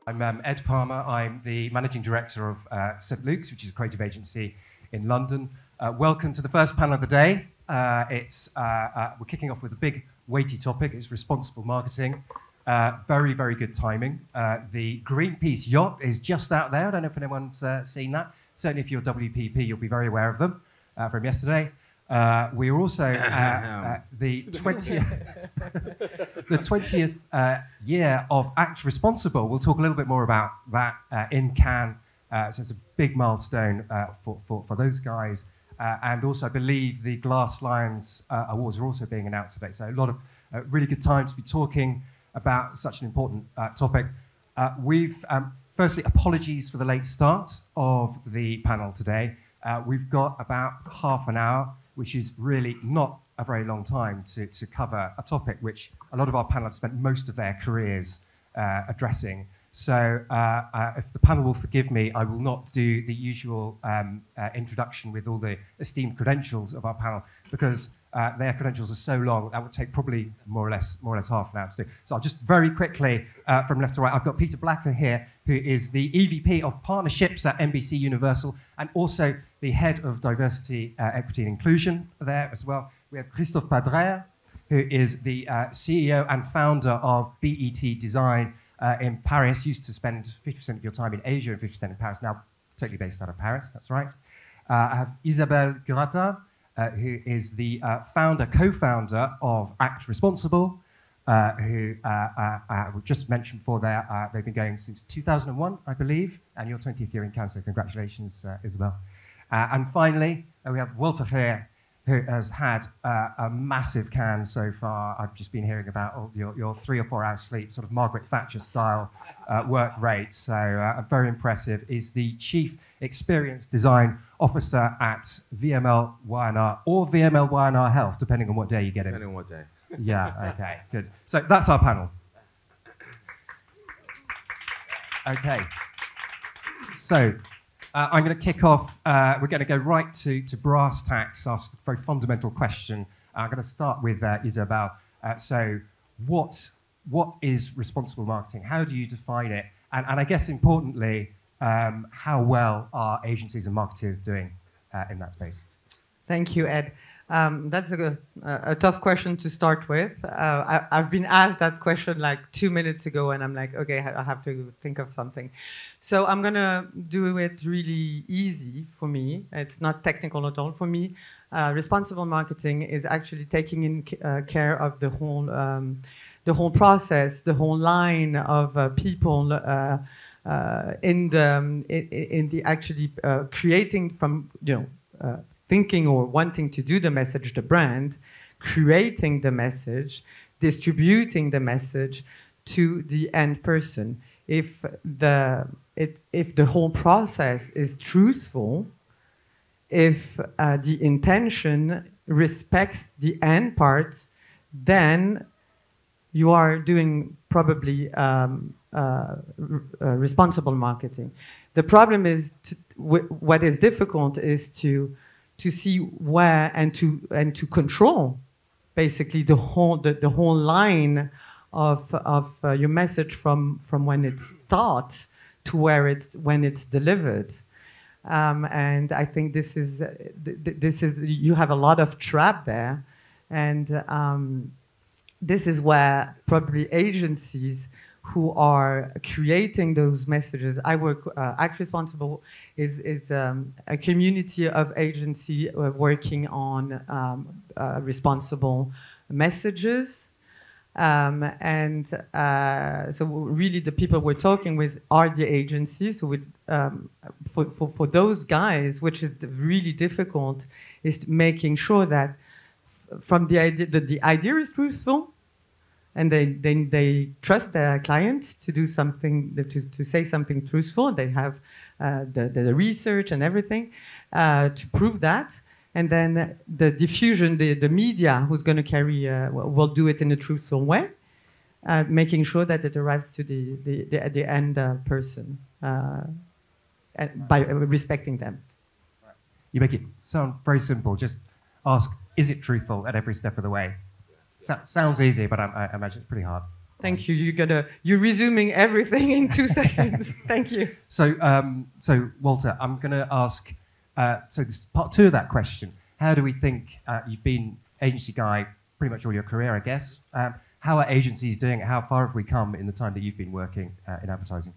I'm Ed Palmer. I'm the Managing Director of St. Luke's, which is a creative agency in London. Welcome to the first panel of the day. We're kicking off with a big, weighty topic. It's responsible marketing. Very, very good timing. The Greenpeace yacht is just out there. I don't know if anyone's seen that. Certainly if you're WPP, you'll be very aware of them from yesterday. We are also the 20th year of Act Responsible. We'll talk a little bit more about that in Cannes. So it's a big milestone for those guys. And also, I believe the Glass Lions Awards are also being announced today. So a lot of really good time to be talking about such an important topic. Firstly, apologies for the late start of the panel today. We've got about half an hour, which is really not a very long time to cover a topic which a lot of our panelists spent most of their careers addressing. So if the panel will forgive me, I will not do the usual introduction with all the esteemed credentials of our panel, because their credentials are so long, that would take probably more or less half an hour to do. So I'll just very quickly, from left to right, I've got Peter Blacker here, who is the EVP of Partnerships at NBCUniversal, and also the Head of Diversity, Equity and Inclusion there as well. We have Christophe Pradère, who is the CEO and founder of BETC Design in Paris. Used to spend 50% of your time in Asia and 50% in Paris, now totally based out of Paris, that's right. I have Isabel Kurata, who is the co-founder of Act Responsible, who we just mentioned before there. They've been going since 2001, I believe, and your 20th year in Cannes, so congratulations, Isabel. And finally, we have Walter Geer, who has had a massive Cannes so far. I've just been hearing about your 3 or 4 hours sleep, sort of Margaret Thatcher style work rate. So very impressive. Is the Chief Experience Design Officer at VMLY&R or VMLY&R Health, depending on what day you get in. Depending on what day. Yeah, okay, good. So that's our panel. Okay. So I'm going to kick off. We're going to go right to brass tacks, ask a very fundamental question. I'm going to start with Isabel. So what is responsible marketing? How do you define it? And I guess importantly, how well are agencies and marketers doing in that space? Thank you, Ed. That's a tough question to start with. I've been asked that question like 2 minutes ago, and I'm like, okay, I have to think of something. So I'm going to do it really easy for me. It's not technical at all for me. Responsible marketing is actually taking in care of the whole process, the whole line of people in the actually creating from, thinking or wanting to do the message, the brand, creating the message, distributing the message to the end person. If the whole process is truthful, if the intention respects the end part, then you are doing probably responsible marketing. The problem is, what is difficult is to see where and to control basically the whole line of your message from when it starts to when it's delivered. And I think this is you have a lot of trap there, and this is where probably agencies who are creating those messages. I work, Act Responsible is a community of agency working on responsible messages. So really the people we're talking with are the agencies. So for those guys, which is really difficult, is making sure that from the idea that the idea is truthful, and they trust their clients to do something, to say something truthful. They have the research and everything to prove that. And then the diffusion, the media who's going to carry, will do it in a truthful way, making sure that it arrives to the end person by respecting them. You make it sound very simple. Just ask, is it truthful at every step of the way? Sounds easy, but I imagine it's pretty hard. Thank you. You're resuming everything in 2 seconds. Thank you. So, Walter, I'm going to ask. So this is part two of that question. How do we think you've been agency guy pretty much all your career, I guess? How are agencies doing it? How far have we come in the time that you've been working in advertising?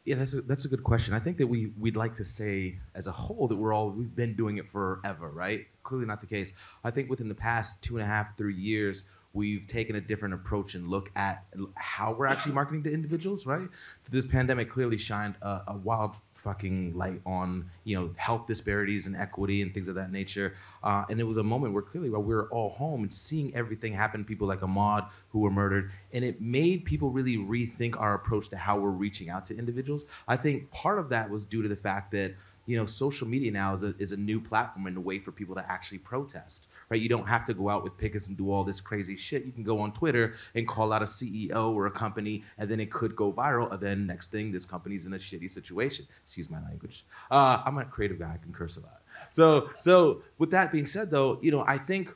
Yeah, that's a good question. I think that we'd like to say as a whole that we've been doing it forever, right? Clearly not the case. I think within the past 2.5, 3 years, we've taken a different approach and look at how we're actually marketing to individuals, right? This pandemic clearly shined a wild fucking light on, health disparities and equity and things of that nature. And it was a moment where clearly while we were all home and seeing everything happen, people like Ahmaud who were murdered, and it made people really rethink our approach to how we're reaching out to individuals. I think part of that was due to the fact that social media now is a new platform and a way for people to actually protest, right? You don't have to go out with pickets and do all this crazy shit. You can go on Twitter and call out a CEO or a company, and then it could go viral, and then next thing, this company's in a shitty situation. Excuse my language. I'm a creative guy, I can curse a lot. So with that being said, though, I think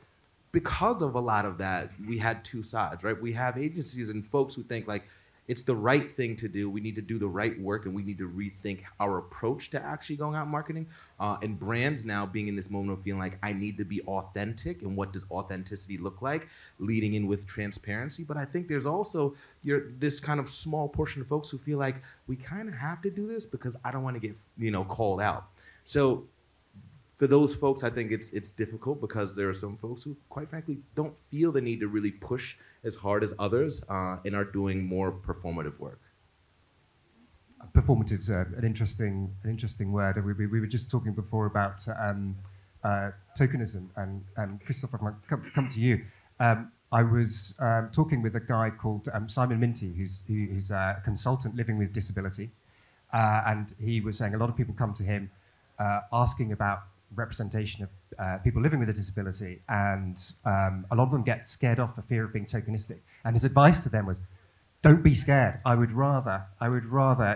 because of a lot of that, we had two sides, right? We have agencies and folks who think like, it's the right thing to do. We need to do the right work, and we need to rethink our approach to actually going out and marketing. And brands now being in this moment of feeling like I need to be authentic, and what does authenticity look like? Leading in with transparency. But I think there's also this kind of small portion of folks who feel like we kind of have to do this because I don't want to get called out. So for those folks, I think it's difficult because there are some folks who, quite frankly, don't feel the need to really push as hard as others and are doing more performative work. Performative's an interesting word. We were just talking before about tokenism, and Christophe, I might come to you. I was talking with a guy called Simon Minty, who's a consultant living with disability, and he was saying a lot of people come to him asking about representation of people living with a disability, and a lot of them get scared off for fear of being tokenistic. And his advice to them was, don't be scared. I would rather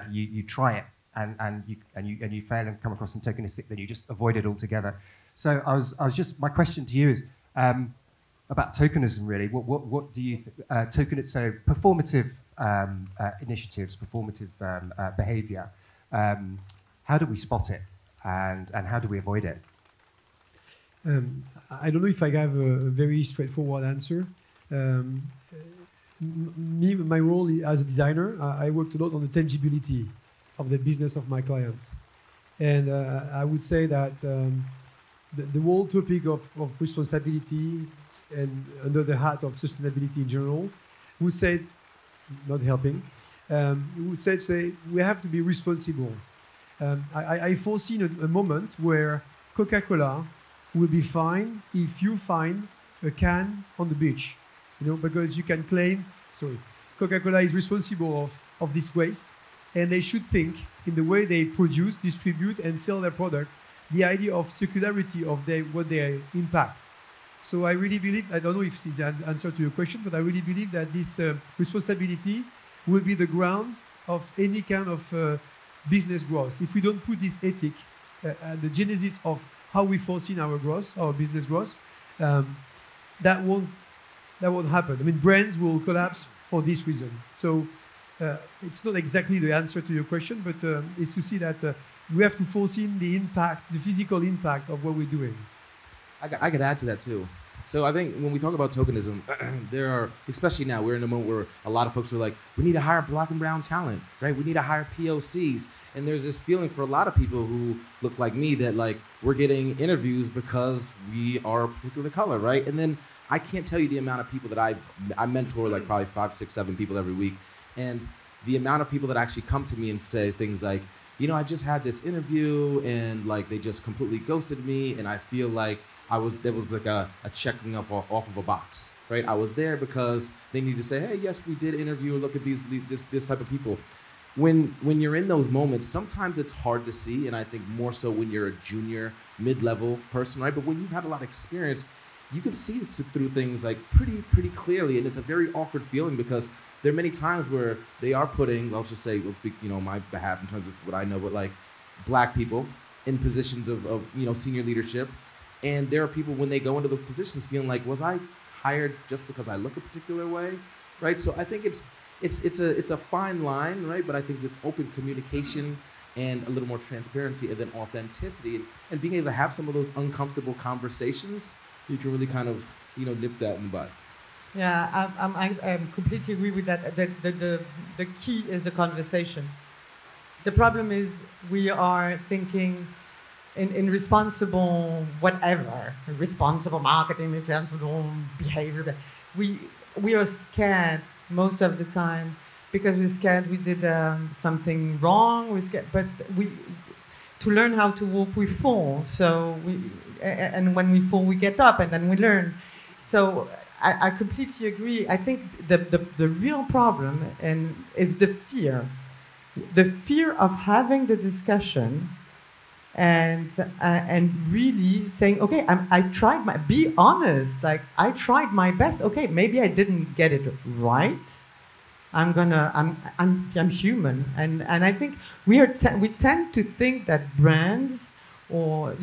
you try it and you fail and come across as tokenistic than you just avoid it altogether. So my question to you is about tokenism, really. What do you think? So performative initiatives, performative behavior. How do we spot it? And how do we avoid it? I don't know if I have a very straightforward answer. My role as a designer, I worked a lot on the tangibility of the business of my clients. And I would say that the whole topic of responsibility and under the hat of sustainability in general would say, not helping, would say we have to be responsible. I foresee a moment where Coca-Cola will be fine if you find a can on the beach, because you can claim, Coca-Cola is responsible of this waste, and they should think in the way they produce, distribute, and sell their product, the idea of circularity of what they impact. So I really believe, I don't know if this is an answer to your question, but I really believe that this responsibility will be the ground of any kind of business growth. If we don't put this ethic at the genesis of how we foresee our growth, our business growth, that won't happen. I mean, brands will collapse for this reason. So it's not exactly the answer to your question, but it's to see that we have to foresee the impact, the physical impact of what we're doing. I could add to that too. So I think when we talk about tokenism, there are, especially now, we're in a moment where a lot of folks are like, we need to hire Black and brown talent, right? We need to hire POCs. And there's this feeling for a lot of people who look like me that like, we're getting interviews because we are a particular color, right? And then I can't tell you the amount of people that I mentor, like probably 5, 6, 7 people every week. And the amount of people that actually come to me and say things like, I just had this interview and like, they just completely ghosted me. And I feel like there was like a checking off of a box, right? I was there because they need to say, hey, yes, we did interview, look at this type of people. When you're in those moments, sometimes it's hard to see, and I think more so when you're a junior, mid-level person, right? But when you've had a lot of experience, you can see through things like pretty clearly, and it's a very awkward feeling because there are many times where they are putting, we'll speak, on my behalf in terms of what I know, but like Black people in positions of senior leadership. And there are people when they go into those positions feeling like, was I hired just because I look a particular way, right? So I think it's a fine line, right? But I think with open communication and a little more transparency and then authenticity and being able to have some of those uncomfortable conversations, you can really kind of, nip that in the bud. Yeah, I completely agree with that. The key is the conversation. The problem is we are thinking in responsible whatever, responsible marketing, responsible behavior. We are scared most of the time because we're scared we did something wrong. We're scared, but to learn how to walk, we fall. So and when we fall, we get up, and then we learn. So I completely agree. I think the real problem is the fear of having the discussion and really saying, okay, I tried be honest, like I tried my best. Okay, maybe I didn't get it right. I'm human, and I think we tend to think that brands or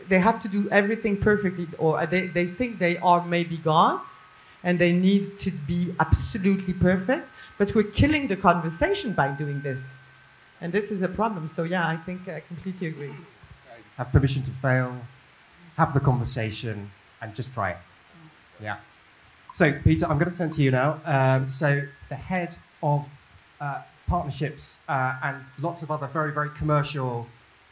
they have to do everything perfectly, or they think they are maybe gods and they need to be absolutely perfect, but we're killing the conversation by doing this. And this is a problem. So yeah, I think I completely agree. Have permission to fail, have the conversation, and just try it. Yeah. So Peter, I'm going to turn to you now. So the head of partnerships and lots of other very, very commercial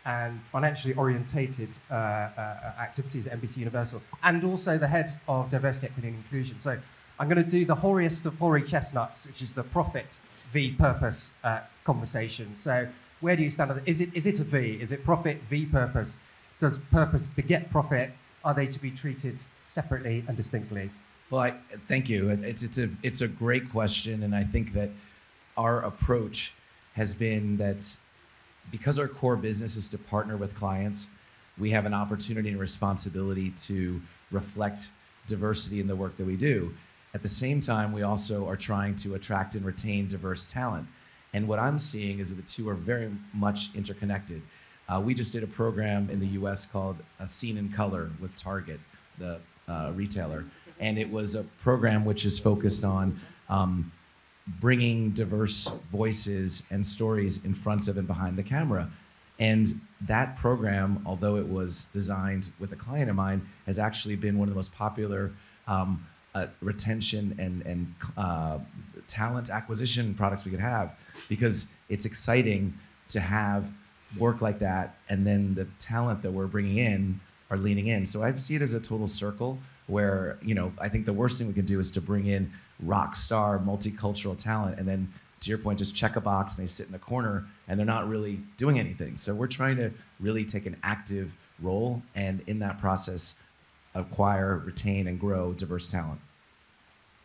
and financially orientated activities at NBCUniversal, and also the head of diversity, equity, and inclusion. So I'm going to do the hoariest of hoary chestnuts, which is the profit v purpose conversation. So where do you stand on it? Is it a V? Is it profit v purpose? Does purpose beget profit? Are they to be treated separately and distinctly? Well, thank you. It's a great question, and I think that our approach has been that because our core business is to partner with clients, we have an opportunity and responsibility to reflect diversity in the work that we do. At the same time, we also are trying to attract and retain diverse talent. And what I'm seeing is that the two are very much interconnected. We just did a program in the US called Seen in Color with Target, the retailer. And it was a program which is focused on bringing diverse voices and stories in front of and behind the camera. And that program, although it was designed with a client in mind, has actually been one of the most popular retention and talent acquisition products we could have, because it's exciting to have work like that, and then the talent that we're bringing in are leaning in. So I see it as a total circle where, I think the worst thing we can do is to bring in rock star multicultural talent and then, to your point, just check a box and they sit in a corner and they're not really doing anything. So we're trying to really take an active role, and in that process acquire, retain, and grow diverse talent.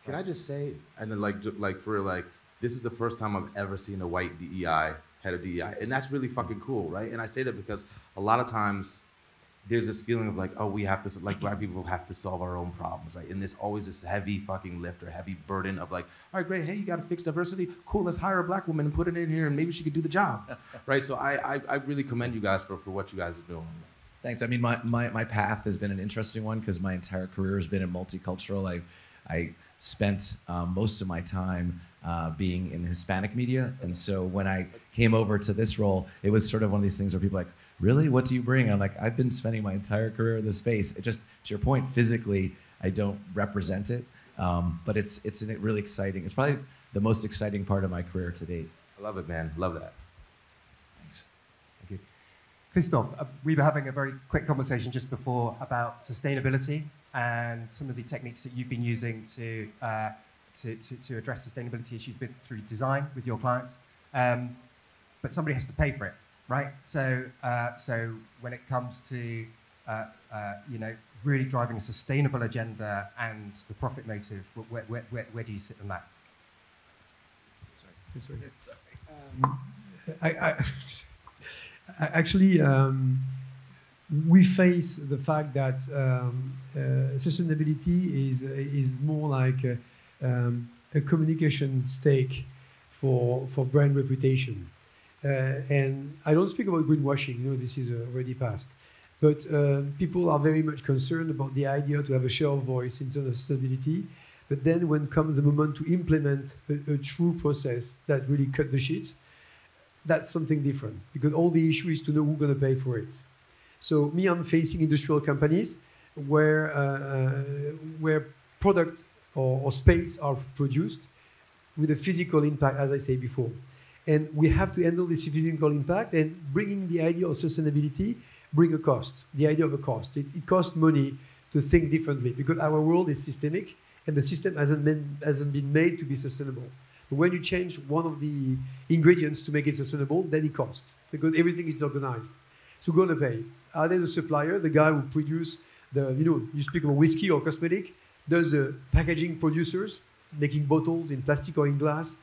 Can I just say, and then like for real, this is the first time I've ever seen a white DEI, head of DEI, and that's really fucking cool, right? And I say that because a lot of times there's this feeling of we have to, black people have to solve our own problems, right? And there's always this heavy fucking lift or heavy burden of all right, great, hey, you got to fix diversity? Cool, let's hire a black woman and put it in here and maybe she could do the job, right? So I really commend you guys for what you guys are doing. Thanks. I mean, my path has been an interesting one because my entire career has been in multicultural. I spent most of my time being in Hispanic media. And so when I came over to this role, it was sort of one of these things where people are like, really, what do you bring? And I'm like, I've been spending my entire career in this space. It just, to your point, physically, I don't represent it. But it's really exciting. It's probably the most exciting part of my career to date. I love it, man. Love that. Thanks. Thank you. Christophe, we were having a very quick conversation just before about sustainability and some of the techniques that you've been using to address sustainability issues through design with your clients. But somebody has to pay for it, right? So when it comes to really driving a sustainable agenda and the profit motive, where do you sit on that? Actually, we face the fact that sustainability is more like a communication stake for brand reputation. And I don't speak about greenwashing, this is already past. But people are very much concerned about the idea to have a share of voice in terms of sustainability, But then when comes the moment to implement a true process that really cut the shit, that's something different, because all the issue is to know who's going to pay for it. So me, I'm facing industrial companies where product or space are produced with a physical impact, as I say before. And we have to handle this physical impact, and bringing the idea of sustainability bring a cost, the idea of a cost. It costs money to think differently, because our world is systemic and the system hasn't been made to be sustainable. But when you change one of the ingredients to make it sustainable, then it costs, because everything is organized. So who's going to pay? Are they the supplier, the guy who produce you speak about whiskey or cosmetic? Does the packaging producers making bottles in plastic or in glass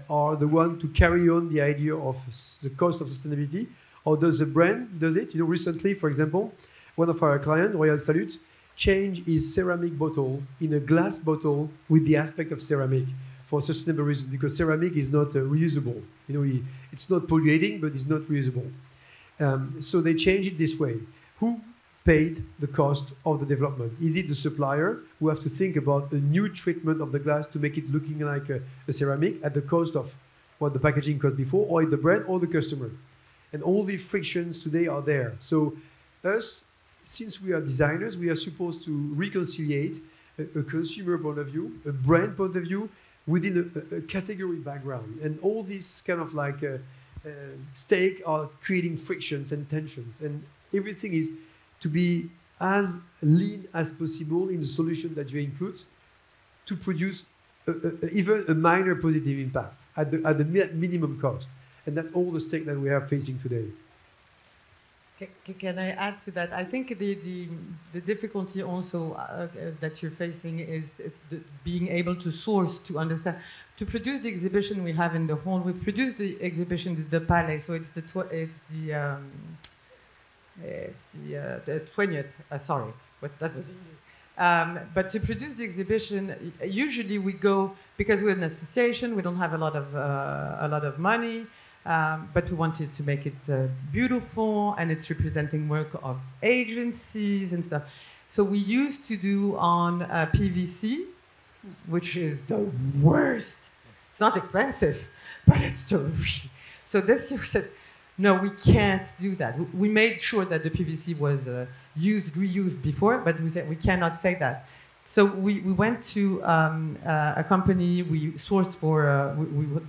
are the one to carry on the idea of the cost of sustainability? Or does the brand does it? Recently, for example, one of our clients, Royal Salute, changed his ceramic bottle in a glass bottle with the aspect of ceramic for sustainable reasons, because ceramic is not reusable. It's not polluting, but it's not reusable. So they changed it this way. Who paid the cost of the development? Is it the supplier who have to think about a new treatment of the glass to make it looking like a ceramic at the cost of what the packaging cost before, or the brand or the customer? And all the frictions today are there. So us, since we are designers, we are supposed to reconciliate a consumer point of view, a brand point of view, within a category background. And all these kind of stake are creating frictions and tensions. And everything is to be as lean as possible in the solution that you input to produce even a minor positive impact at the minimum cost. And that's all the stake that we are facing today. Can I add to that? I think the difficulty also that you're facing is being able to source, to understand. To produce the exhibition we have in the hall, we've produced the exhibition the Palais, so it's the 20th. Sorry, but that was easy. But to produce the exhibition, usually we go, because we're an association, we don't have a lot of money. But we wanted to make it beautiful, and it's representing work of agencies and stuff. So we used to do on PVC, which is the worst. It's not expensive, but it's the so this year we said, no, we can't do that. We made sure that the PVC was reused before, but we said we cannot say that. So we went to a company. We sourced for.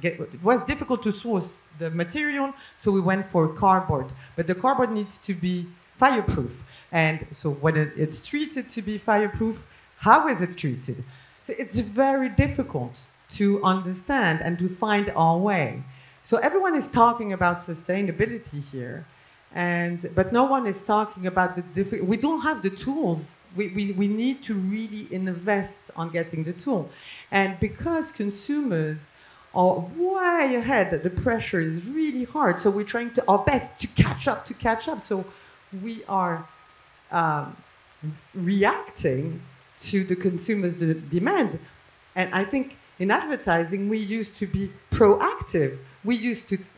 It was difficult to source the material, so we went for cardboard. But the cardboard needs to be fireproof, and so when it's treated to be fireproof, how is it treated? So it's very difficult to understand and to find our way. So everyone is talking about sustainability here. But no one is talking about we don't have the tools. We need to really invest on getting the tool. And because consumers are way ahead, the pressure is really hard. So we're trying our best to catch up. So we are reacting to the consumers' demand. And I think in advertising, we used to be proactive.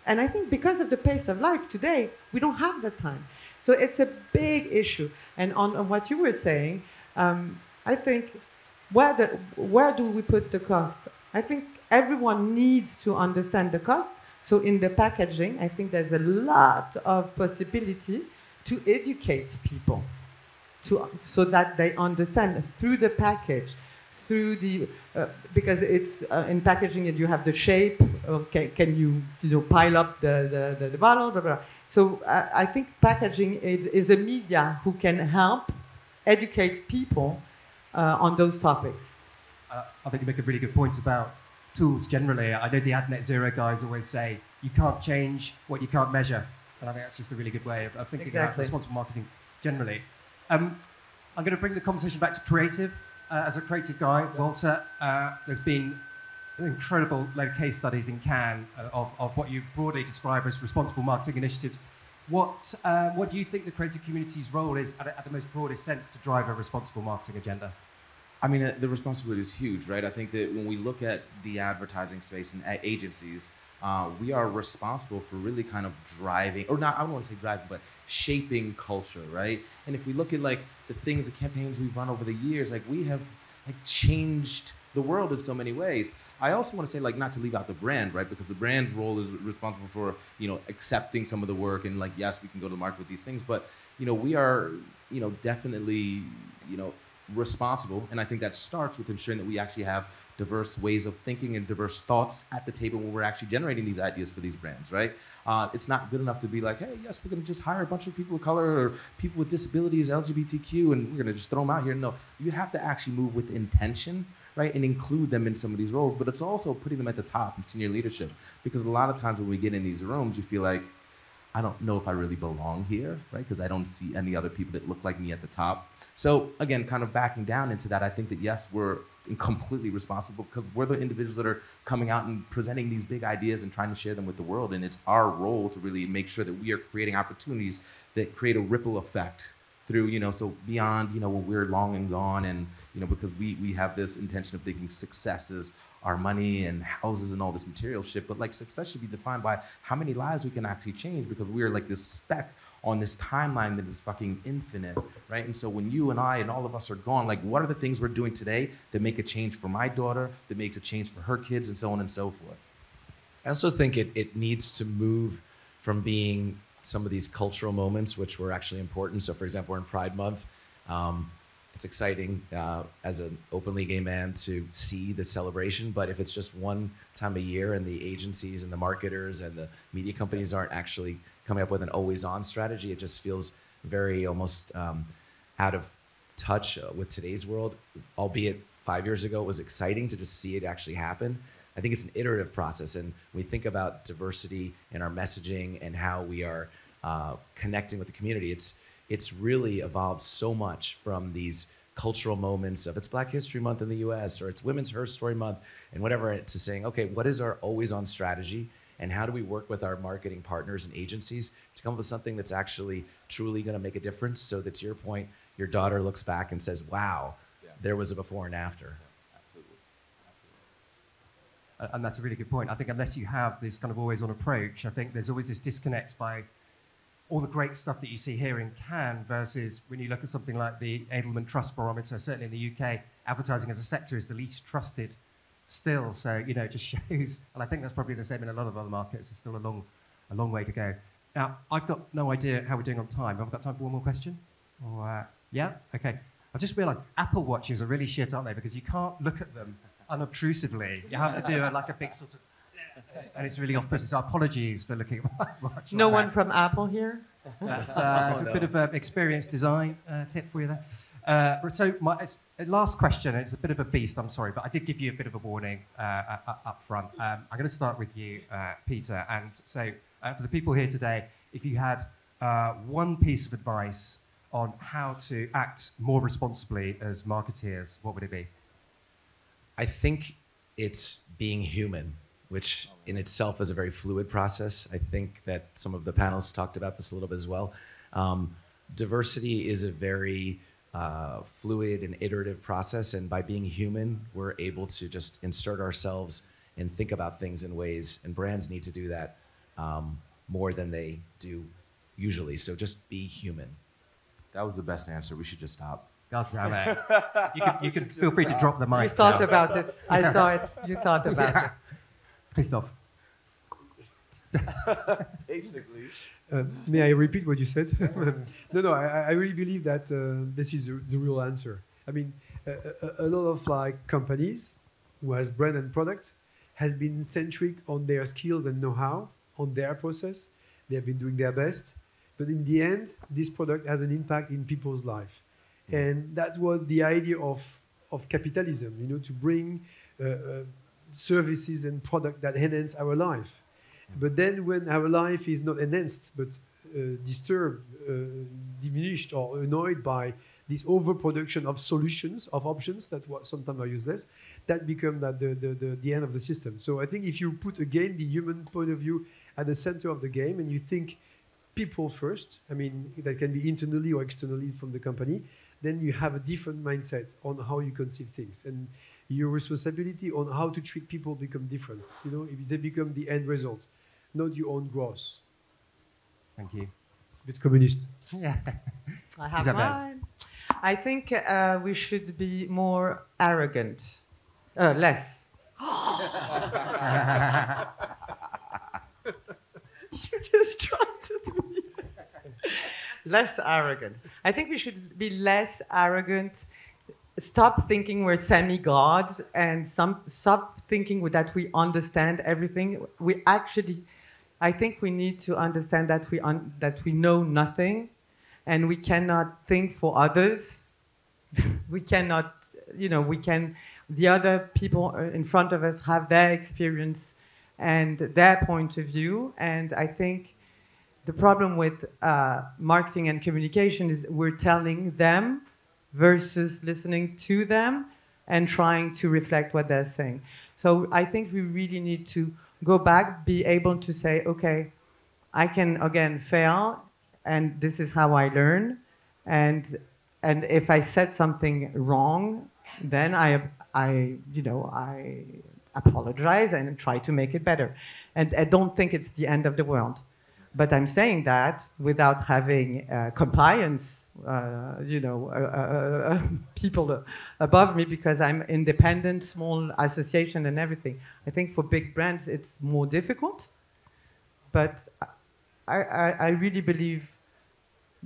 And I think because of the pace of life today, we don't have that time. So it's a big issue. And on what you were saying, I think where do we put the cost? I think everyone needs to understand the cost. So in the packaging, I think there's a lot of possibility to educate people so that they understand through the package, through the because it's in packaging and you have the shape. Can you pile up the bottle? Blah, blah. So I think packaging is a media who can help educate people on those topics. I think you make a really good point about tools generally. I know the Ad Net Zero guys always say you can't change what you can't measure, and I think that's just a really good way of thinking about responsible marketing generally. I'm going to bring the conversation back to creative. As a creative guy, Walter, there's been incredible case studies in Cannes of what you broadly describe as responsible marketing initiatives. What do you think the creative community's role is at the most broadest sense to drive a responsible marketing agenda? I mean, the responsibility is huge, right? I think that when we look at the advertising space and at agencies, we are responsible for really kind of driving, or not, I don't want to say driving, but shaping culture, right? And if we look at the things, the campaigns we've run over the years, we have changed the world in so many ways. I also want to say, like, not to leave out the brand, right? Because the brand's role is responsible for, accepting some of the work and, like, yes, we can go to the market with these things, but, we are, definitely, responsible. And I think that starts with ensuring that we actually have diverse ways of thinking and diverse thoughts at the table when we're actually generating these ideas for these brands, right? It's not good enough to be like, hey, yes, we're going to just hire a bunch of people of color or people with disabilities, LGBTQ, and we're going to just throw them out here. No, you have to actually move with intention, right, and include them in some of these roles. But it's also putting them at the top in senior leadership, because a lot of times when we get in these rooms, you feel like, I don't know if I really belong here, right? Because I don't see any other people that look like me at the top. So again, kind of backing down into that, I think that yes, we're completely responsible because we're the individuals that are coming out and presenting these big ideas and trying to share them with the world. And it's our role to really make sure that we are creating opportunities that create a ripple effect through, so beyond, when we're long and gone and, because we have this intention of thinking success is our money and houses and all this material shit, but like success should be defined by how many lives we can actually change, because we are like this speck on this timeline that is fucking infinite, right? And so when you and I and all of us are gone, like what are the things we're doing today that make a change for my daughter, that makes a change for her kids, and so on and so forth? I also think it needs to move from being some of these cultural moments, which were actually important. So for example, we're in Pride Month. It's exciting as an openly gay man to see the celebration, but if it's just one time a year and the agencies and the marketers and the media companies aren't actually coming up with an always-on strategy, it just feels very almost out of touch with today's world. Albeit 5 years ago, it was exciting to just see it actually happen. I think it's an iterative process, and when we think about diversity in our messaging and how we are connecting with the community, it's really evolved so much from these cultural moments of it's Black History Month in the US or it's Women's Her Story Month and whatever, to saying, okay, what is our always-on strategy and how do we work with our marketing partners and agencies to come up with something that's actually truly going to make a difference, so that to your point, your daughter looks back and says, wow, there was a before and after. And that's a really good point. I think unless you have this kind of always-on approach, I think there's always this disconnect by all the great stuff that you see here in Cannes versus when you look at something like the Edelman Trust Barometer. Certainly in the UK, advertising as a sector is the least trusted still. So, it just shows, and I think that's probably the same in a lot of other markets. It's still a long way to go. Now, I've got no idea how we're doing on time. Have I got time for one more question? Or, yeah? Okay. I just realised Apple Watches are really shit, aren't they? Because you can't look at them unobtrusively. You have to do like a big sort of, and it's really off-putting. So apologies for looking at my watch. No one from Apple here? That's it's a bit of an experience design tip for you there. So my last question, it's a bit of a beast, I'm sorry, but I did give you a bit of a warning up front. I'm going to start with you, Peter. And so for the people here today, if you had one piece of advice on how to act more responsibly as marketeers, what would it be? I think it's being human, which in itself is a very fluid process. I think that some of the panelists talked about this a little bit as well. Diversity is a very fluid and iterative process, and by being human, we're able to just insert ourselves and think about things in ways, and brands need to do that more than they do usually. So just be human. That was the best answer. We should just stop. God damn it. You can feel free to drop the mic. You thought about it. I saw it. You thought about it. Christophe. Basically. May I repeat what you said? No, I really believe that this is the real answer. I mean, a lot of companies who has brand and product has been centric on their skills and know-how, on their process. They have been doing their best. But in the end, this product has an impact in people's life. And that was the idea of capitalism, to bring services and product that enhance our life. But then when our life is not enhanced, but disturbed, diminished, or annoyed by this overproduction of solutions, of options that sometimes are useless, that becomes the end of the system. So I think if you put, again, the human point of view at the center of the game, and you think people first, I mean, that can be internally or externally from the company, then you have a different mindset on how you conceive things. And your responsibility on how to treat people become different. If they become the end result, not your own growth. Thank you. It's a bit communist. Yeah. I have Isabel. mine. I think we should be more arrogant Less. You distracted me. Less arrogant. I think we should be less arrogant. Stop thinking we're semi-gods and stop thinking that we understand everything. We actually, I think we need to understand that we know nothing, and we cannot think for others. We cannot, the other people in front of us have their experience and their point of view. And I think the problem with marketing and communication is we're telling them versus listening to them and trying to reflect what they're saying. So I think we really need to go back, be able to say, okay, I can again fail, and this is how I learn. And if I said something wrong, then I apologize and try to make it better. And I don't think it's the end of the world. But I'm saying that without having compliance, people above me, because I'm independent, small association and everything. I think for big brands, it's more difficult. But I really believe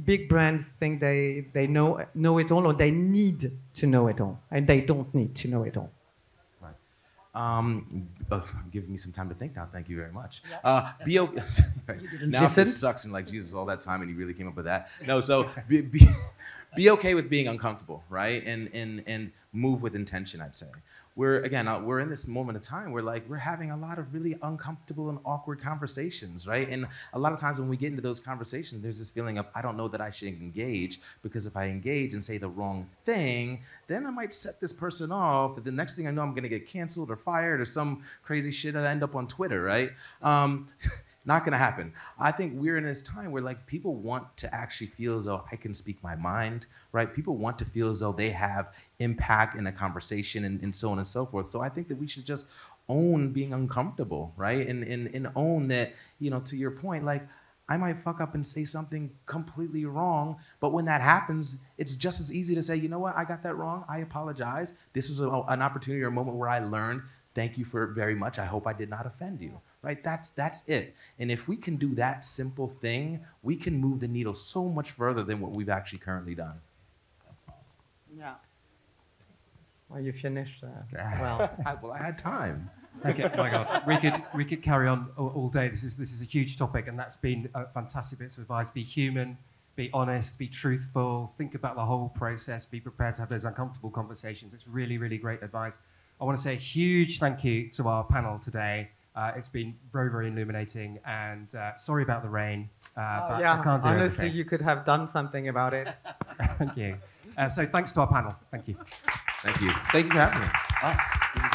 big brands think they know it all, or they need to know it all, and they don't need to know it all. Give me some time to think now. Thank you very much. Yeah. Now this sucks, and like Jesus, all that time, and he really came up with that. No, so be okay with being uncomfortable, right? And move with intention, I'd say. We're in this moment of time where we're having a lot of really uncomfortable and awkward conversations, right? And a lot of times when we get into those conversations, there's this feeling of, I don't know that I should engage, because if I engage and say the wrong thing, then I might set this person off. The next thing I know, I'm gonna get canceled or fired or some crazy shit that end up on Twitter, right? Not gonna happen. I think we're in this time where people want to actually feel as though I can speak my mind, right? People want to feel as though they have impact in a conversation and so on and so forth. So I think that we should just own being uncomfortable, right? And own that, to your point, I might fuck up and say something completely wrong, but when that happens, it's just as easy to say, you know what, I got that wrong, I apologize. This is an opportunity or a moment where I learned. Thank you for it very much. I hope I did not offend you. Right? That's it. And if we can do that simple thing, we can move the needle so much further than what we've actually currently done. That's awesome. Yeah. Well, you finished. Well, I had time. Okay. Oh my God, we could carry on all day. This is a huge topic, and that's been a fantastic bits of advice. Be human, be honest, be truthful. Think about the whole process. Be prepared to have those uncomfortable conversations. It's really, really great advice. I want to say a huge thank you to our panel today. It's been very, very illuminating, and sorry about the rain, but yeah, I can't do honestly, everything. you could have done something about it. Thank you. So thanks to our panel. Thank you. Thank you. Thank you for having me. Us.